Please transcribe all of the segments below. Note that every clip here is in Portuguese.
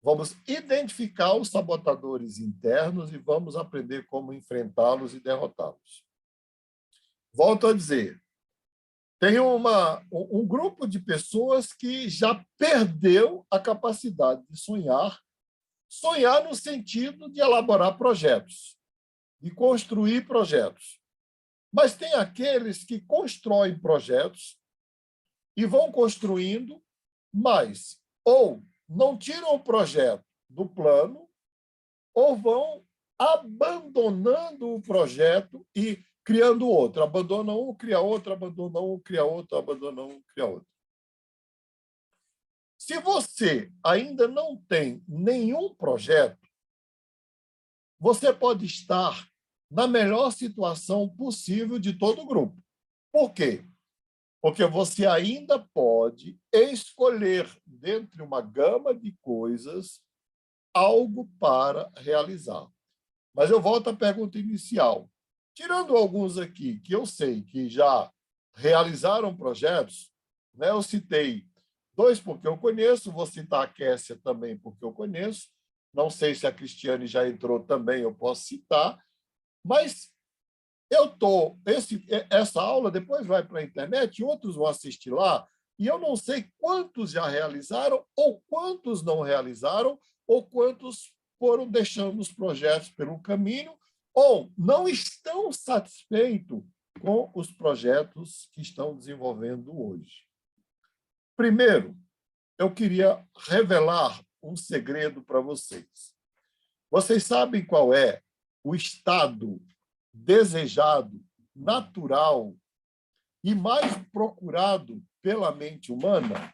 Vamos identificar os sabotadores internos e vamos aprender como enfrentá-los e derrotá-los. Volto a dizer, tem um grupo de pessoas que já perdeu a capacidade de sonhar, sonhar no sentido de elaborar projetos, de construir projetos. Mas tem aqueles que constroem projetos e vão construindo, mas ou não tiram o projeto do plano, ou vão abandonando o projeto e criando outro. Abandona um, cria outro, abandona um, cria outro, abandona um, cria outro. Se você ainda não tem nenhum projeto, você pode estar na melhor situação possível de todo o grupo. Por quê? Porque você ainda pode escolher, dentre uma gama de coisas, algo para realizar. Mas eu volto à pergunta inicial. Tirando alguns aqui que eu sei que já realizaram projetos, né? Eu citei 2 porque eu conheço, vou citar a Kessia também porque eu conheço, não sei se a Cristiane já entrou também, eu posso citar, mas essa aula depois vai para a internet, outros vão assistir lá, e eu não sei quantos já realizaram, ou quantos não realizaram, ou quantos foram deixando os projetos pelo caminho, ou não estão satisfeitos com os projetos que estão desenvolvendo hoje. Primeiro, eu queria revelar um segredo para vocês. Vocês sabem qual é o estado desejado, natural e mais procurado pela mente humana?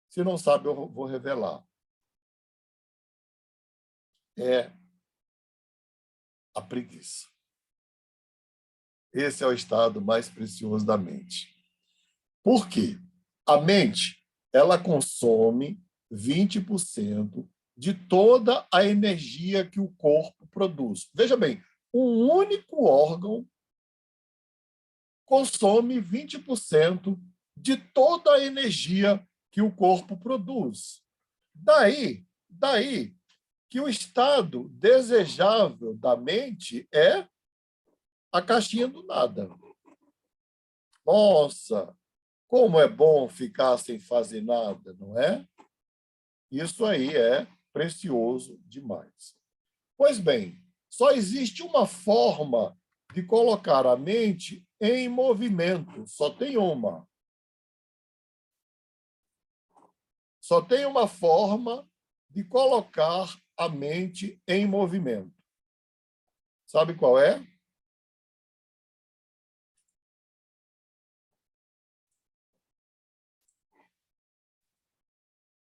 Se não sabe, eu vou revelar. É a preguiça. Esse é o estado mais precioso da mente. Por quê? A mente, ela consome 20% de toda a energia que o corpo produz. Veja bem, um único órgão consome 20% de toda a energia que o corpo produz. Daí que o estado desejável da mente é a caixinha do nada. Nossa, como é bom ficar sem fazer nada, não é? Isso aí é precioso demais. Pois bem, só existe uma forma de colocar a mente em movimento, só tem uma. Só tem uma forma de colocar a mente em movimento. Sabe qual é?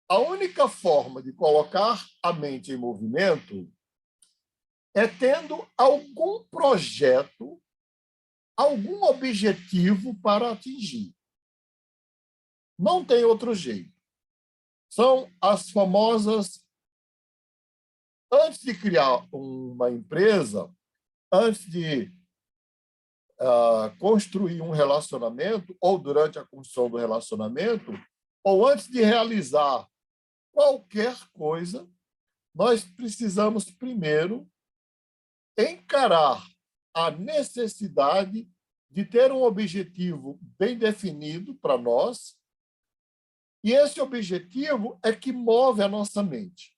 A única forma de colocar a mente em movimento é tendo algum projeto, algum objetivo para atingir. Não tem outro jeito. São as famosas... Antes de criar uma empresa, antes de construir um relacionamento, ou durante a construção do relacionamento, ou antes de realizar qualquer coisa, nós precisamos primeiro encarar a necessidade de ter um objetivo bem definido para nós, e esse objetivo é que move a nossa mente.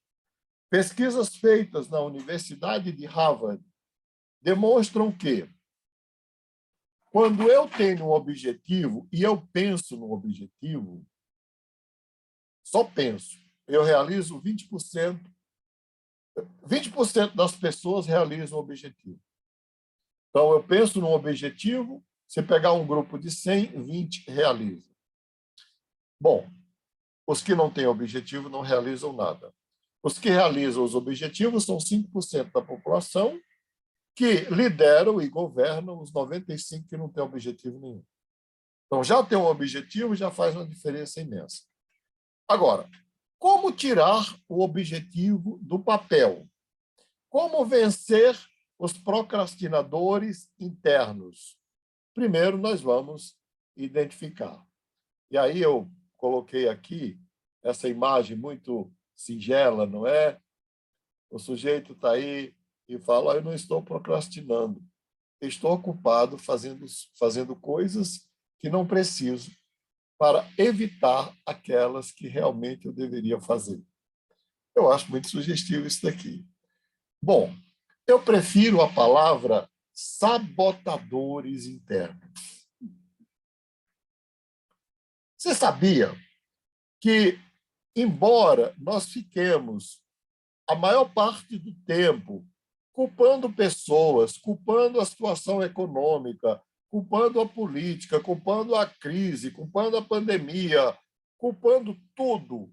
Pesquisas feitas na Universidade de Harvard demonstram que, quando eu tenho um objetivo e eu penso no objetivo, só penso, eu realizo 20%. 20% das pessoas realizam o objetivo. Então, eu penso num objetivo, se pegar um grupo de 100, 20 realizam. Bom, os que não têm objetivo não realizam nada. Os que realizam os objetivos são 5% da população, que lideram e governam os 95% que não têm objetivo nenhum. Então, já ter um objetivo já faz uma diferença imensa. Agora, como tirar o objetivo do papel? Como vencer os procrastinadores internos? Primeiro, nós vamos identificar. E aí eu coloquei aqui essa imagem muito singela, não é? O sujeito está aí e fala: eu não estou procrastinando, estou ocupado fazendo coisas que não preciso para evitar aquelas que realmente eu deveria fazer. Eu acho muito sugestivo isso daqui. Bom, eu prefiro a palavra sabotadores internos. Você sabia que, embora nós fiquemos a maior parte do tempo culpando pessoas, culpando a situação econômica, culpando a política, culpando a crise, culpando a pandemia, culpando tudo,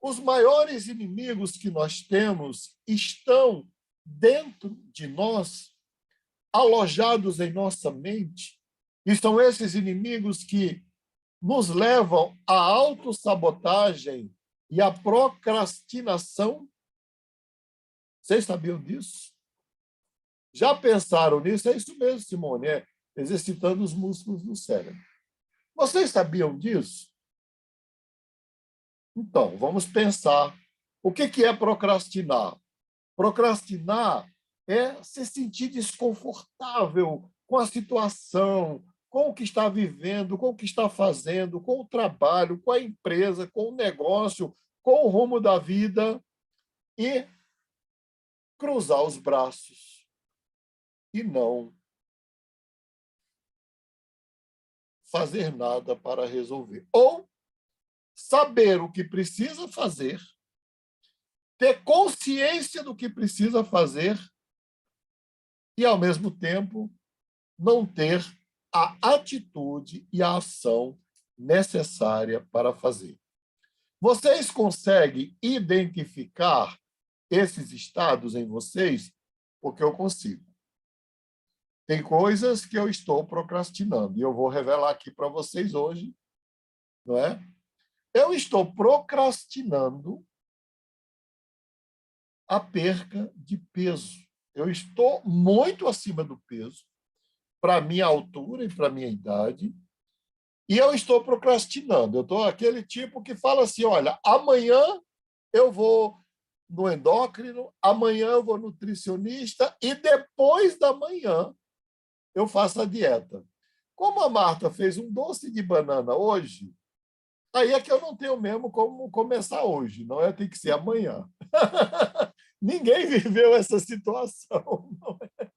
os maiores inimigos que nós temos estão dentro de nós, alojados em nossa mente, e são esses inimigos que nos levam à autossabotagem e à procrastinação. Vocês sabiam disso? Já pensaram nisso? É isso mesmo, Simone, exercitando os músculos do cérebro. Vocês sabiam disso? Então, vamos pensar. O que é procrastinar? Procrastinar é se sentir desconfortável com a situação, com o que está vivendo, com o que está fazendo, com o trabalho, com a empresa, com o negócio, com o rumo da vida e cruzar os braços e não fazer nada para resolver. Ou saber o que precisa fazer, ter consciência do que precisa fazer e, ao mesmo tempo, não ter a atitude e a ação necessária para fazer. Vocês conseguem identificar esses estados em vocês? Porque eu consigo. Tem coisas que eu estou procrastinando e eu vou revelar aqui para vocês hoje, não é? Eu estou procrastinando a perca de peso. Eu estou muito acima do peso para a minha altura e para a minha idade, e eu estou procrastinando. Eu estou aquele tipo que fala assim: olha, amanhã eu vou no endócrino, amanhã eu vou no nutricionista e depois da manhã eu faço a dieta. Como a Marta fez um doce de banana hoje, aí é que eu não tenho mesmo como começar hoje, não é? Tem que ser amanhã. Ninguém viveu essa situação, não é?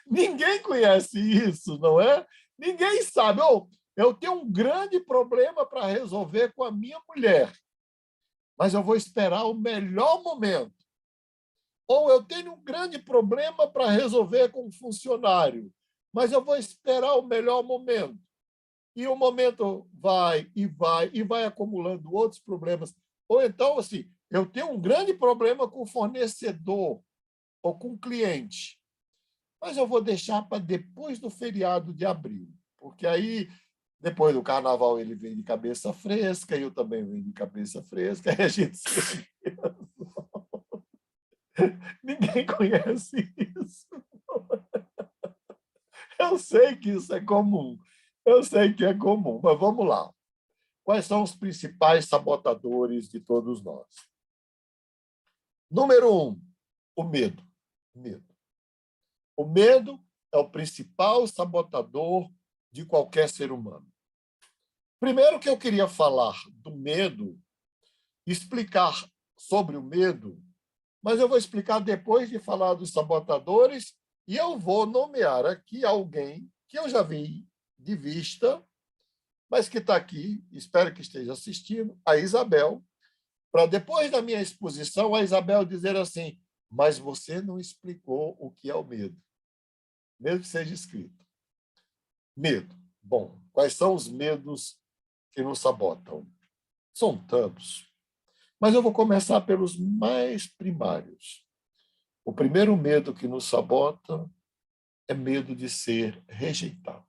Ninguém conhece isso, não é? Ninguém sabe. Oh, eu tenho um grande problema para resolver com a minha mulher, mas eu vou esperar o melhor momento. Ou eu tenho um grande problema para resolver com um funcionário, mas eu vou esperar o melhor momento. E o momento vai e vai acumulando outros problemas. Ou então, assim, eu tenho um grande problema com o fornecedor ou com o cliente, mas eu vou deixar para depois do feriado de abril, porque aí, depois do carnaval, ele vem de cabeça fresca, e eu também venho de cabeça fresca, aí a gente se... Ninguém conhece isso. Eu sei que isso é comum, eu sei que é comum, mas vamos lá. Quais são os principais sabotadores de todos nós? Número 1, o medo. Medo. O medo é o principal sabotador de qualquer ser humano. Primeiro que eu queria falar do medo, explicar sobre o medo, mas eu vou explicar depois de falar dos sabotadores e eu vou nomear aqui alguém que eu já vi de vista, mas que está aqui, espero que esteja assistindo, a Isabel, para depois da minha exposição, a Isabel dizer assim: mas você não explicou o que é o medo, mesmo que seja escrito. Medo. Bom, quais são os medos que nos sabotam? São tantos, mas eu vou começar pelos mais primários. O primeiro medo que nos sabota é medo de ser rejeitado.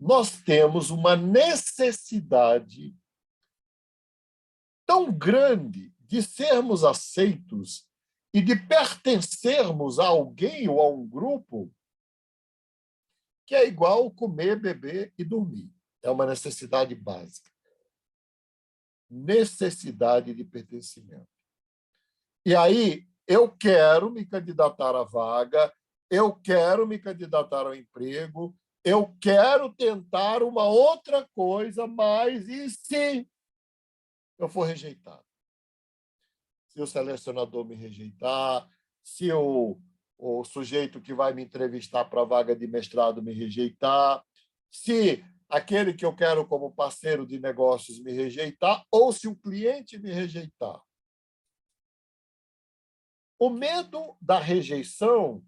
Nós temos uma necessidade tão grande de sermos aceitos e de pertencermos a alguém ou a um grupo que é igual comer, beber e dormir. É uma necessidade básica. necessidade de pertencimento. E aí, eu quero me candidatar à vaga, eu quero me candidatar ao emprego, eu quero tentar uma outra coisa, mas e se eu for rejeitado? Se o selecionador me rejeitar, se o sujeito que vai me entrevistar para a vaga de mestrado me rejeitar, se aquele que eu quero como parceiro de negócios me rejeitar, ou se o cliente me rejeitar. O medo da rejeição,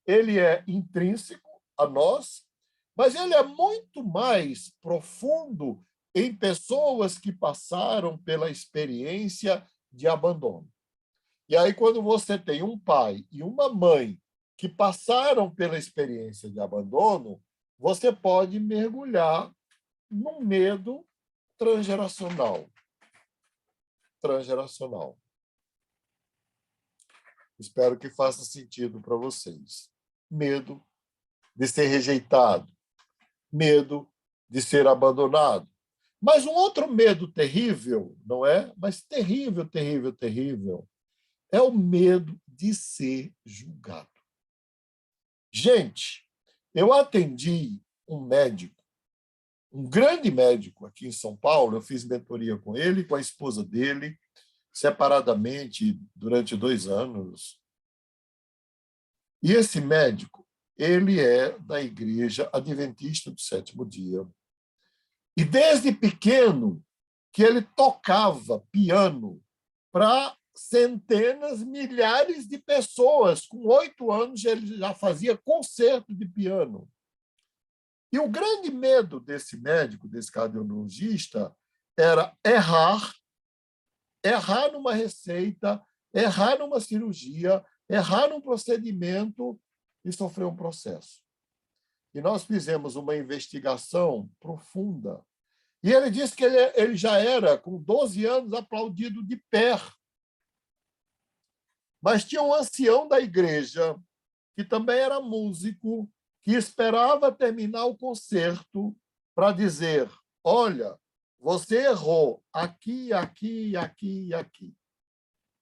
ele é intrínseco a nós, mas ele é muito mais profundo em pessoas que passaram pela experiência de abandono. E aí, quando você tem um pai e uma mãe que passaram pela experiência de abandono, você pode mergulhar num medo transgeracional. Transgeracional. Espero que faça sentido para vocês. Medo de ser rejeitado, medo de ser abandonado. Mas um outro medo terrível, não é? Mas terrível, terrível, terrível, é o medo de ser julgado. Gente, eu atendi um médico, um grande médico aqui em São Paulo, eu fiz mentoria com ele, com a esposa dele, separadamente durante 2 anos. E esse médico, ele é da Igreja Adventista do Sétimo Dia. E desde pequeno que ele tocava piano para centenas, milhares de pessoas. Com 8 anos, ele já fazia concerto de piano. E o grande medo desse médico, desse cardiologista, era errar numa receita, errar numa cirurgia, errar num procedimento e sofrer um processo. E nós fizemos uma investigação profunda. E ele disse que ele já era, com 12 anos, aplaudido de pé. Mas tinha um ancião da igreja, que também era músico, que esperava terminar o concerto para dizer: olha, você errou aqui, aqui, aqui e aqui.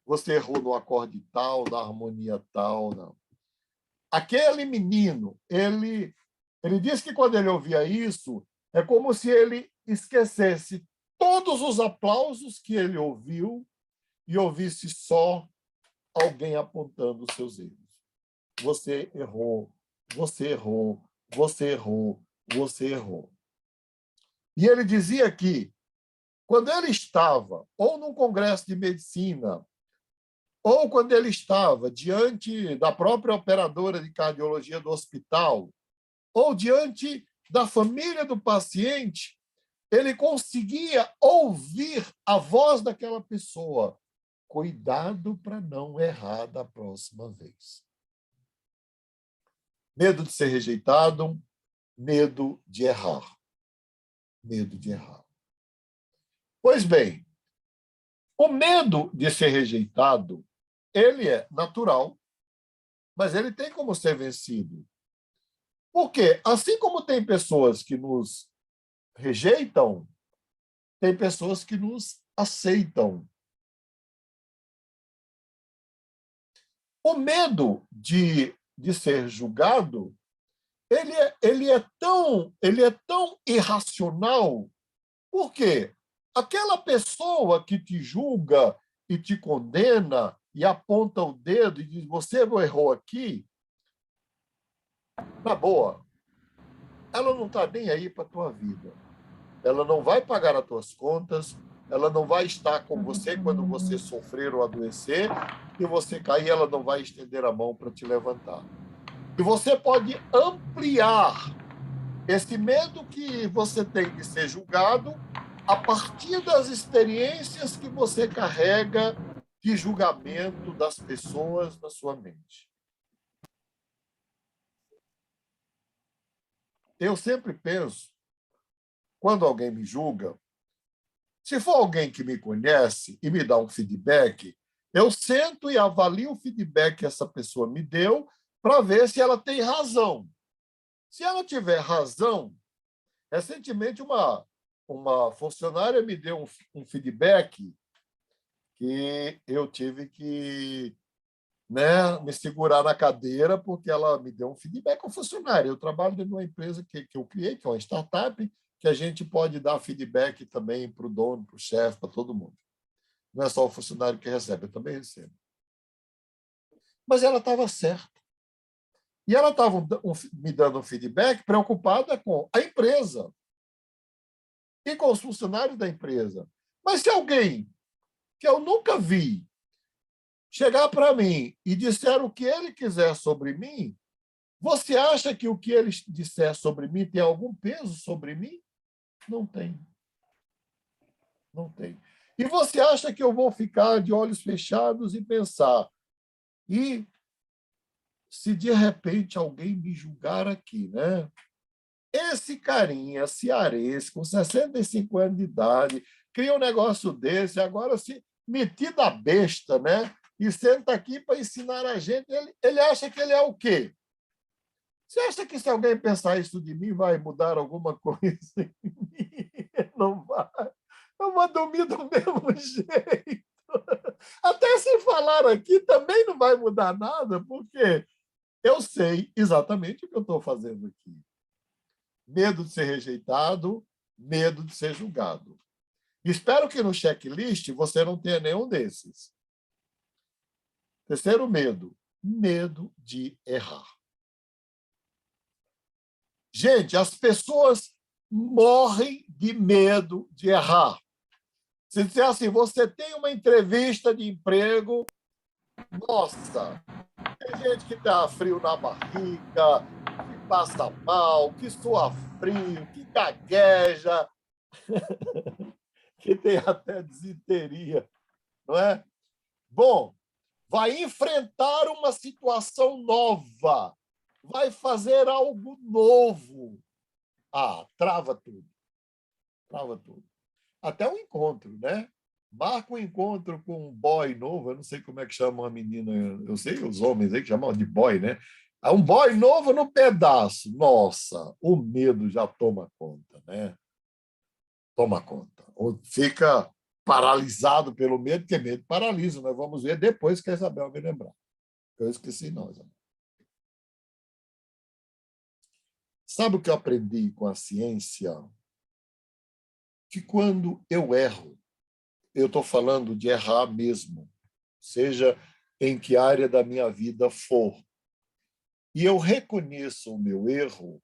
Você errou no acorde tal, na harmonia tal. Não. Aquele menino, ele disse que quando ele ouvia isso, é como se ele esquecesse todos os aplausos que ele ouviu e ouvisse só alguém apontando os seus erros. Você errou, você errou, você errou, você errou. E ele dizia que, quando ele estava ou num congresso de medicina, ou quando ele estava diante da própria operadora de cardiologia do hospital, ou diante da família do paciente, ele conseguia ouvir a voz daquela pessoa. Cuidado para não errar da próxima vez. Medo de ser rejeitado, medo de errar. Medo de errar. Pois bem, o medo de ser rejeitado, ele é natural, mas ele tem como ser vencido. Por quê? Assim como tem pessoas que nos rejeitam, tem pessoas que nos aceitam. O medo de ser julgado, ele é tão irracional. Por quê? Aquela pessoa que te julga e te condena e aponta o dedo e diz: você errou aqui, na boa, ela não está nem aí para a tua vida. Ela não vai pagar as tuas contas, ela não vai estar com você quando você sofrer ou adoecer, e você cair, ela não vai estender a mão para te levantar. E você pode ampliar esse medo que você tem de ser julgado a partir das experiências que você carrega de julgamento das pessoas na sua mente. Eu sempre penso, quando alguém me julga, se for alguém que me conhece e me dá um feedback, eu sento e avalio o feedback que essa pessoa me deu para ver se ela tem razão. Se ela tiver razão, recentemente uma funcionária me deu um feedback que eu tive que, né, me segurar na cadeira, porque ela me deu um feedback ao funcionário. Eu trabalho dentro de uma empresa que eu criei, que é uma startup, que a gente pode dar feedback também para o dono, para o chefe, para todo mundo. Não é só o funcionário que recebe, eu também recebo. Mas ela estava certa. E ela estava me dando um feedback preocupada com a empresa e com os funcionários da empresa. Mas se alguém que eu nunca vi chegar para mim e disser o que ele quiser sobre mim, você acha que o que ele disser sobre mim tem algum peso sobre mim? Não tem. Não tem. E você acha que eu vou ficar de olhos fechados e pensar, e se de repente alguém me julgar aqui, né? Esse carinha cearense, com 65 anos de idade, cria um negócio desse, agora se metido a besta, né? E senta aqui para ensinar a gente. Ele acha que ele é o quê? Você acha que se alguém pensar isso de mim vai mudar alguma coisa em mim? Não vai. Eu vou dormir do mesmo jeito. Até se falar aqui também não vai mudar nada, porque eu sei exatamente o que eu estou fazendo aqui. Medo de ser rejeitado, medo de ser julgado. Espero que no checklist você não tenha nenhum desses. Terceiro medo, medo de errar. Gente, as pessoas morrem de medo de errar. Se disser assim, você tem uma entrevista de emprego, nossa, tem gente que dá frio na barriga, que passa mal, que sua frio, que gagueja, que tem até desinteria, não é? Bom, vai enfrentar uma situação nova, vai fazer algo novo. Ah, trava tudo. Trava tudo. Até o encontro, né? Marca um encontro com um boy novo, eu não sei como é que chama uma menina, eu sei os homens aí que chamam de boy, né? Um boy novo no pedaço. Nossa, o medo já toma conta, né? Toma conta. Ou fica paralisado pelo medo, porque medo paralisa. Nós vamos ver depois que a Isabel me lembrar. Eu esqueci, não, Isabel. Sabe o que eu aprendi com a ciência? Que quando eu erro, eu estou falando de errar mesmo, seja em que área da minha vida for, e eu reconheço o meu erro,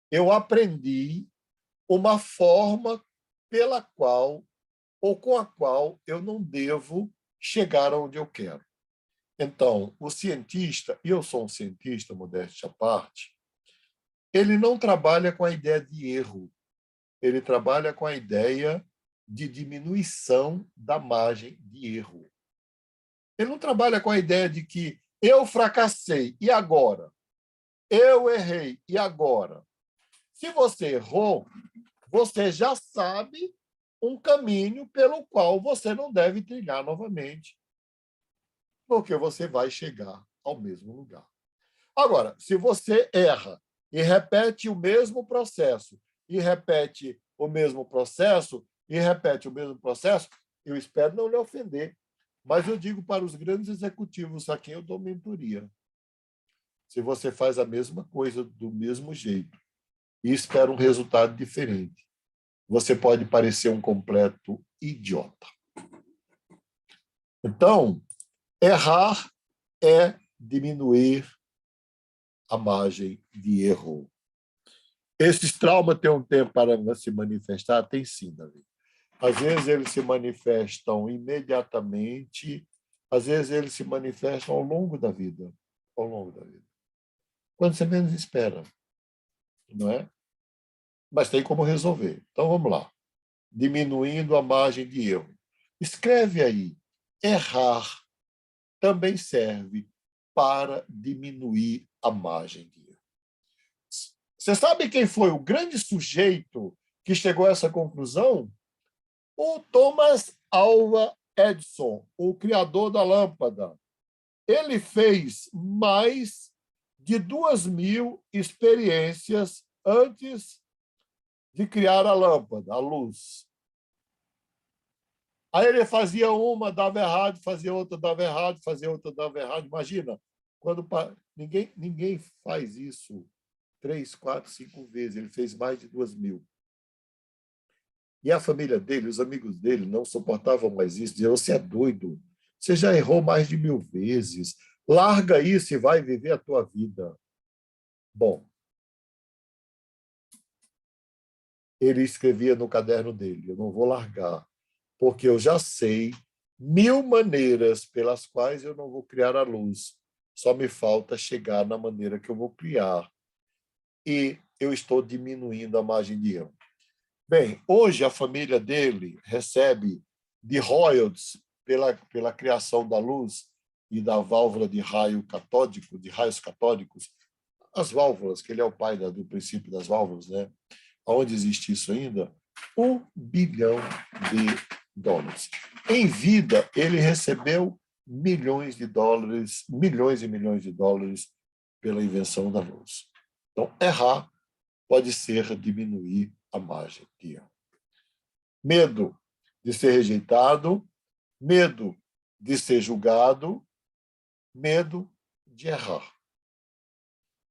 eu aprendi uma forma pela qual ou com a qual eu não devo chegar onde eu quero. Então, o cientista, e eu sou um cientista, modéstia à parte, ele não trabalha com a ideia de erro, ele trabalha com a ideia de diminuição da margem de erro. Ele não trabalha com a ideia de que eu fracassei, e agora? Eu errei, e agora? Se você errou, você já sabe um caminho pelo qual você não deve trilhar novamente, porque você vai chegar ao mesmo lugar. Agora, se você erra e repete o mesmo processo, e repete o mesmo processo, e repete o mesmo processo, eu espero não lhe ofender, mas eu digo para os grandes executivos a quem eu dou mentoria, se você faz a mesma coisa do mesmo jeito e espera um resultado diferente, você pode parecer um completo idiota. Então, errar é diminuir a margem de erro. Esses traumas têm um tempo para se manifestar? Tem sim, Davi. Às vezes eles se manifestam imediatamente, às vezes eles se manifestam ao longo da vida. Ao longo da vida. Quando você menos espera. Não é? Mas tem como resolver. Então, vamos lá. Diminuindo a margem de erro. Escreve aí. Errar também serve para diminuir a margem de erro. Você sabe quem foi o grande sujeito que chegou a essa conclusão? O Thomas Alva Edison, o criador da lâmpada. Ele fez mais de 2.000 experiências antes de criar a lâmpada, a luz. Aí ele fazia uma, dava errado, fazia outra, dava errado, fazia outra, dava errado. Imagina, quando ninguém faz isso 3, 4, 5 vezes. Ele fez mais de 2.000. E a família dele, os amigos dele, não suportavam mais isso. Diziam, você é doido. Você já errou mais de 1.000 vezes. Larga isso e vai viver a tua vida. Bom, ele escrevia no caderno dele, eu não vou largar, porque eu já sei 1.000 maneiras pelas quais eu não vou criar a luz. Só me falta chegar na maneira que eu vou criar. E eu estou diminuindo a margem de erro. Bem, hoje a família dele recebe de royalties pela criação da luz e da válvula de raio catódico, de raios catódicos, as válvulas, que ele é o pai do princípio das válvulas, né? Onde existe isso ainda? $1 bilhão. Em vida, ele recebeu milhões de dólares, milhões e milhões de dólares pela invenção da luz. Então, errar pode ser diminuir a margem de erro. Medo de ser rejeitado, medo de ser julgado, medo de errar.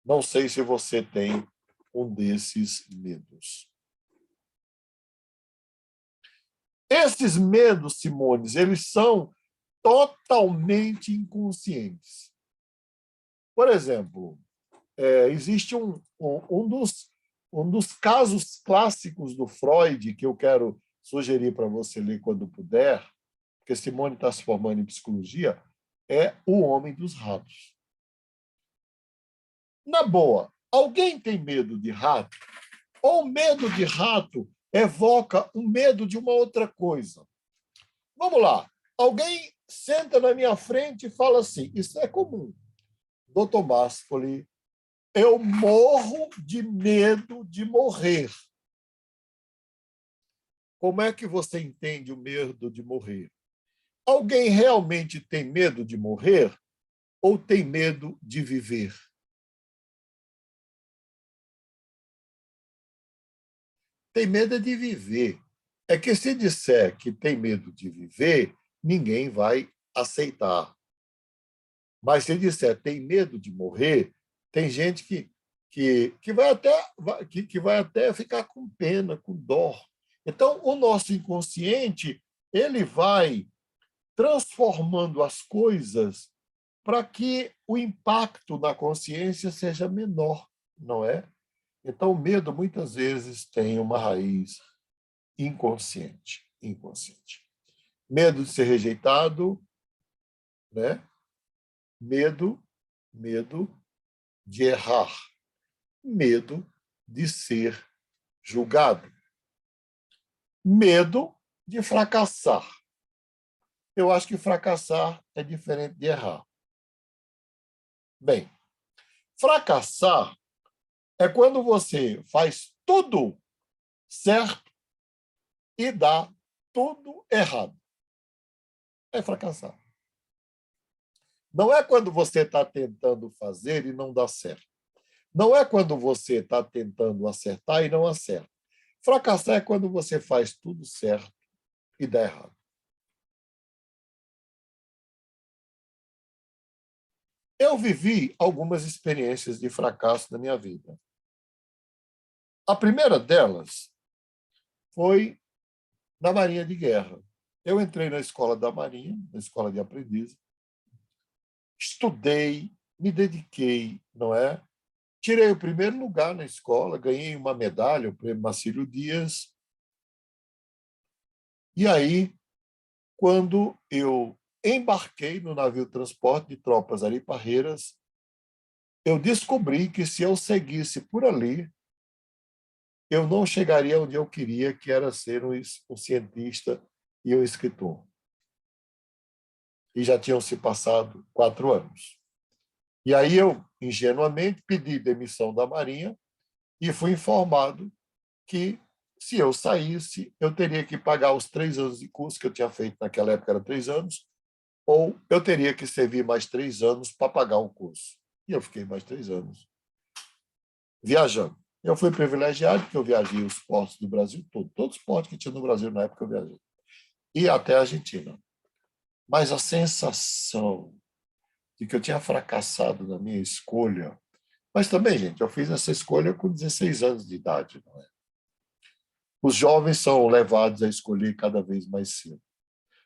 Não sei se você tem um desses medos. Esses medos, Simone, eles são totalmente inconscientes. Por exemplo, existe um dos casos clássicos do Freud que eu quero sugerir para você ler quando puder, porque Simone está se formando em psicologia, é O Homem dos Ratos. Na boa, alguém tem medo de rato? Ou medo de rato evoca um medo de uma outra coisa? Vamos lá. Alguém senta na minha frente e fala assim, isso é comum. Dr. Masfoli, eu morro de medo de morrer. Como é que você entende o medo de morrer? Alguém realmente tem medo de morrer ou tem medo de viver? Tem medo de viver. É que se disser que tem medo de viver, ninguém vai aceitar. Mas se disser tem medo de morrer, tem gente que vai até ficar com pena, com dó. Então, o nosso inconsciente ele vai transformando as coisas para que o impacto na consciência seja menor, não é? Então, o medo muitas vezes tem uma raiz inconsciente. Medo de ser rejeitado, né? Medo de errar, medo de ser julgado, medo de fracassar. Eu acho que fracassar é diferente de errar. Bem, fracassar é quando você faz tudo certo e dá tudo errado. É fracassar. Não é quando você está tentando fazer e não dá certo. Não é quando você está tentando acertar e não acerta. Fracassar é quando você faz tudo certo e dá errado. Eu vivi algumas experiências de fracasso na minha vida. A primeira delas foi na Marinha de Guerra. Eu entrei na escola da Marinha, na escola de aprendiz, estudei, me dediquei, não é? Tirei o primeiro lugar na escola, ganhei uma medalha, o Prêmio Marcílio Dias. E aí, quando eu embarquei no navio transporte de tropas Ari Parreiras, eu descobri que se eu seguisse por ali, eu não chegaria onde eu queria, que era ser um cientista e um escritor. E já tinham se passado 4 anos. E aí eu, ingenuamente, pedi demissão da Marinha e fui informado que, se eu saísse, eu teria que pagar os 3 anos de curso que eu tinha feito naquela época, era 3 anos, ou eu teria que servir mais 3 anos para pagar o curso. E eu fiquei mais 3 anos viajando. Eu fui privilegiado, porque eu viajei os portos do Brasil todo. Todos os portos que tinha no Brasil na época eu viajei. E até a Argentina. Mas a sensação de que eu tinha fracassado na minha escolha. Mas também, gente, eu fiz essa escolha com 16 anos de idade. Não é? Os jovens são levados a escolher cada vez mais cedo.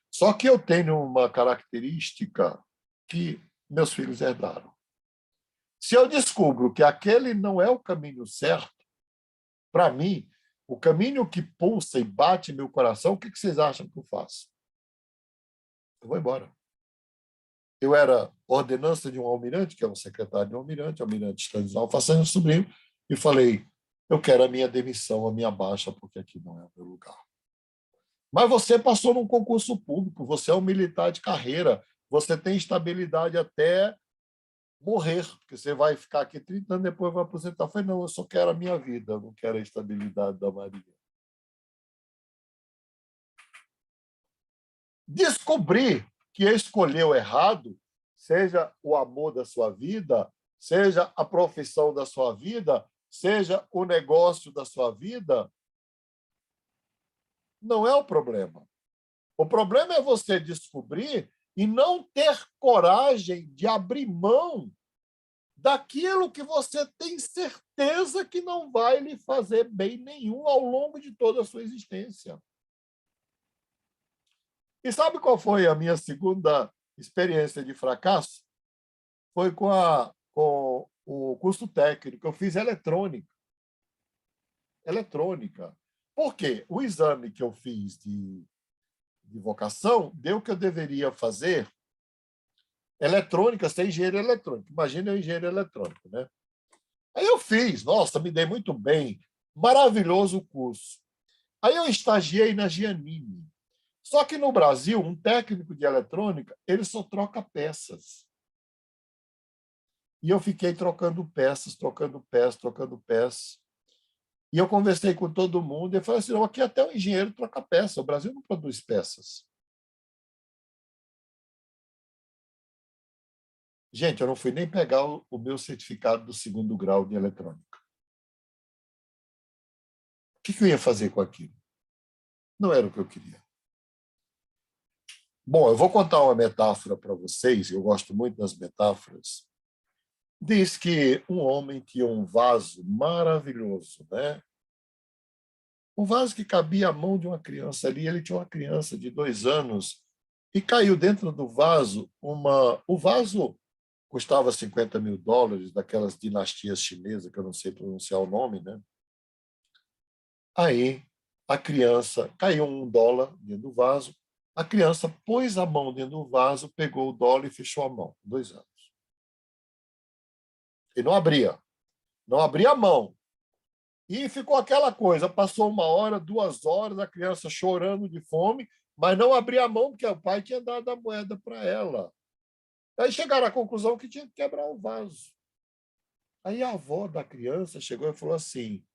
Só que eu tenho uma característica que meus filhos herdaram. Se eu descubro que aquele não é o caminho certo, para mim, o caminho que pulsa e bate meu coração, o que vocês acham que eu faço? Eu vou embora. Eu era ordenança de um almirante, que é um secretário de um almirante, almirante Stanislau Façanha Sobrinho, e falei, eu quero a minha demissão, a minha baixa, porque aqui não é o meu lugar. Mas você passou num concurso público, você é um militar de carreira, você tem estabilidade até morrer, porque você vai ficar aqui 30 anos, depois vai aposentar. Eu falei, não, eu só quero a minha vida, eu não quero a estabilidade da Marinha. Descobrir que escolheu errado, seja o amor da sua vida, seja a profissão da sua vida, seja o negócio da sua vida, não é o problema. O problema é você descobrir e não ter coragem de abrir mão daquilo que você tem certeza que não vai lhe fazer bem nenhum ao longo de toda a sua existência. E sabe qual foi a minha segunda experiência de fracasso? Foi com o curso técnico. Eu fiz eletrônica. Eletrônica. Por quê? O exame que eu fiz de vocação deu que eu deveria fazer eletrônica, ser engenheiro eletrônico. Imagina eu engenheiro eletrônico, né? Aí eu fiz, nossa, me dei muito bem, maravilhoso o curso. Aí eu estagiei na Giannini. Só que no Brasil, um técnico de eletrônica, ele só troca peças. E eu fiquei trocando peças, trocando peças, trocando peças. E eu conversei com todo mundo e falei assim, não, aqui até o engenheiro troca peça, o Brasil não produz peças. Gente, eu não fui nem pegar o meu certificado do 2º grau de eletrônica. O que eu ia fazer com aquilo? Não era o que eu queria. Bom, eu vou contar uma metáfora para vocês, eu gosto muito das metáforas. Diz que um homem tinha um vaso maravilhoso, né? Um vaso que cabia à mão de uma criança ali, ele tinha uma criança de 2 anos e caiu dentro do vaso uma... O vaso custava $50.000, daquelas dinastias chinesas, que eu não sei pronunciar o nome, né? Aí a criança, caiu $1 dentro do vaso, a criança pôs a mão dentro do vaso, pegou o dólar e fechou a mão, 2 anos. E não abria a mão. E ficou aquela coisa, passou 1 hora, 2 horas, a criança chorando de fome, mas não abria a mão, porque o pai tinha dado a moeda para ela. Aí chegaram à conclusão que tinha que quebrar o vaso. Aí a avó da criança chegou e falou assim,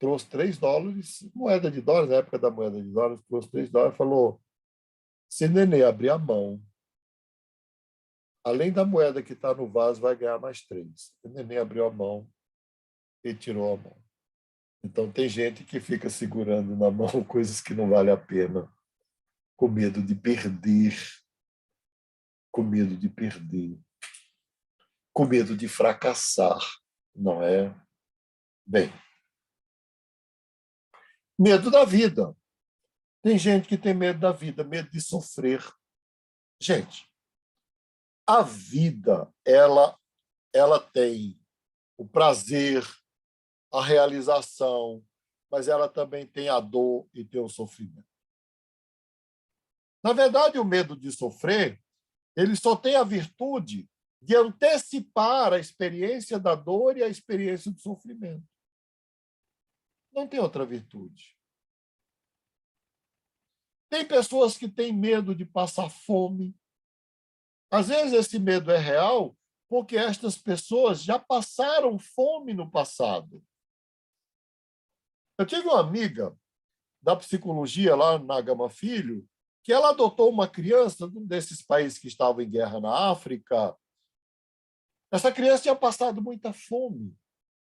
trouxe $3, moeda de dólares, na época da moeda de dólares, trouxe $3 e falou, se nenê abrir a mão, além da moeda que está no vaso, vai ganhar mais 3. O neném abriu a mão e tirou a mão. Então, tem gente que fica segurando na mão coisas que não vale a pena, com medo de perder, com medo de perder, com medo de fracassar, não é? Bem, medo da vida. Tem gente que tem medo da vida, medo de sofrer. Gente, a vida, ela tem o prazer, a realização, mas ela também tem a dor e tem o sofrimento. Na verdade, o medo de sofrer, ele só tem a virtude de antecipar a experiência da dor e a experiência do sofrimento. Não tem outra virtude. Tem pessoas que têm medo de passar fome. Às vezes, esse medo é real porque estas pessoas já passaram fome no passado. Eu tive uma amiga da psicologia lá na Gama Filho, que ela adotou uma criança de um desses países que estavam em guerra na África. Essa criança tinha passado muita fome.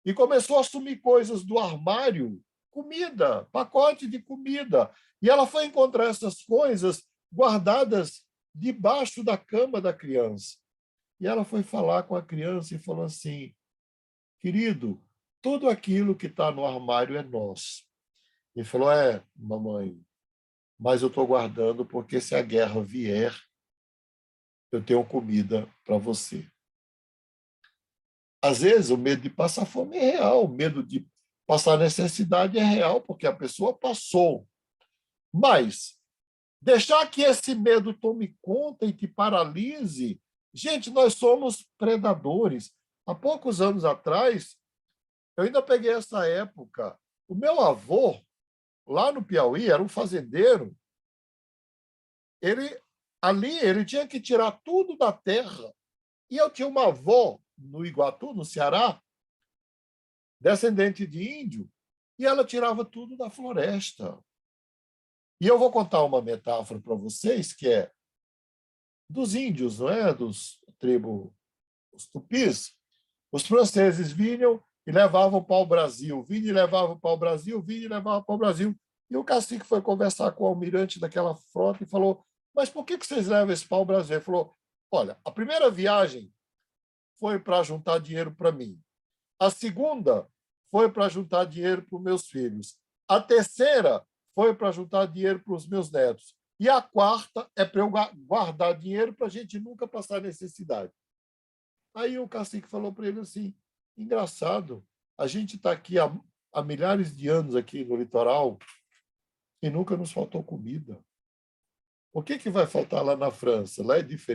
e começou a sumir coisas do armário, comida, pacote de comida. E ela foi encontrar essas coisas guardadas debaixo da cama da criança. E ela foi falar com a criança e falou assim: querido, tudo aquilo que está no armário é nosso. E falou: mamãe, mas eu estou guardando porque se a guerra vier, eu tenho comida para você. Às vezes, o medo de passar fome é real, o medo de passar necessidade é real, porque a pessoa passou. Mas deixar que esse medo tome conta e te paralise, gente, nós somos predadores. Há poucos anos atrás, eu ainda peguei essa época. O meu avô, lá no Piauí, era um fazendeiro. Ele tinha que tirar tudo da terra. E eu tinha uma avó no Iguatu, no Ceará, descendente de índio, e ela tirava tudo da floresta. E eu vou contar uma metáfora para vocês, que é dos índios, não é? Dos tribos os tupis. Os franceses vinham e levavam para o Brasil, vinham e levavam para o Brasil, vinham e levavam para o Brasil. E o cacique foi conversar com o almirante daquela frota e falou: mas por que vocês levam esse pau ao Brasil? Ele falou: olha, a primeira viagem foi para juntar dinheiro para mim. A segunda foi para juntar dinheiro para os meus filhos. A terceira foi para juntar dinheiro para os meus netos. E a quarta é para eu guardar dinheiro para a gente nunca passar necessidade. Aí o cacique falou para ele assim: engraçado, a gente está aqui há milhares de anos aqui no litoral e nunca nos faltou comida. Por que vai faltar lá na França? Lá é diferente.